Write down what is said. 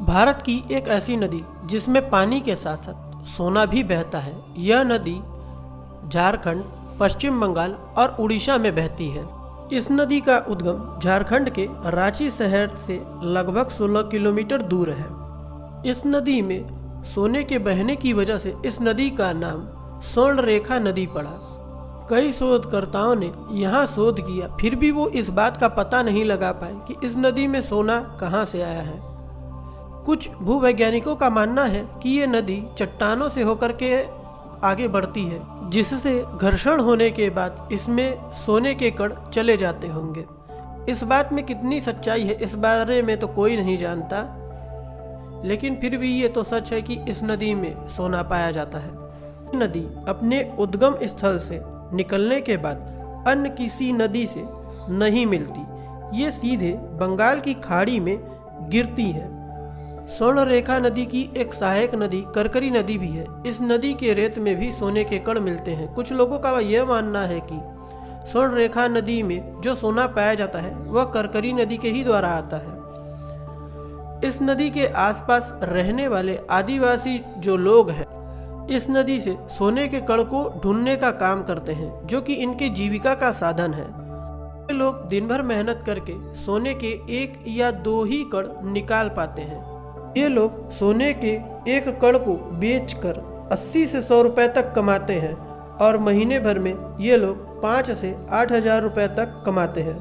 भारत की एक ऐसी नदी जिसमें पानी के साथ साथ सोना भी बहता है। यह नदी झारखंड, पश्चिम बंगाल और उड़ीसा में बहती है। इस नदी का उद्गम झारखंड के रांची शहर से लगभग 16 किलोमीटर दूर है। इस नदी में सोने के बहने की वजह से इस नदी का नाम स्वर्ण रेखा नदी पड़ा। कई शोधकर्ताओं ने यहाँ शोध किया, फिर भी वो इस बात का पता नहीं लगा पाए कि इस नदी में सोना कहाँ से आया है। कुछ भूवैज्ञानिकों का मानना है कि ये नदी चट्टानों से होकर के आगे बढ़ती है, जिससे घर्षण होने के बाद इसमें सोने के कण चले जाते होंगे। इस बात में कितनी सच्चाई है इस बारे में तो कोई नहीं जानता, लेकिन फिर भी ये तो सच है कि इस नदी में सोना पाया जाता है। नदी अपने उद्गम स्थल से निकलने के बाद अन्य किसी नदी से नहीं मिलती, ये सीधे बंगाल की खाड़ी में गिरती है। स्वर्ण रेखा नदी की एक सहायक नदी करकरी नदी भी है। इस नदी के रेत में भी सोने के कण मिलते हैं। कुछ लोगों का यह मानना है कि स्वर्ण रेखा नदी में जो सोना पाया जाता है वह करकरी नदी के ही द्वारा आता है। इस नदी के आसपास रहने वाले आदिवासी जो लोग हैं, इस नदी से सोने के कण को ढूंढने का काम करते हैं, जो कि इनके जीविका का साधन है। ये लोग दिन भर मेहनत करके सोने के 1 या 2 ही कण निकाल पाते हैं। ये लोग सोने के एक कण को बेचकर 80 से 100 रुपए तक कमाते हैं और महीने भर में ये लोग 5 से 8 हज़ार रुपए तक कमाते हैं।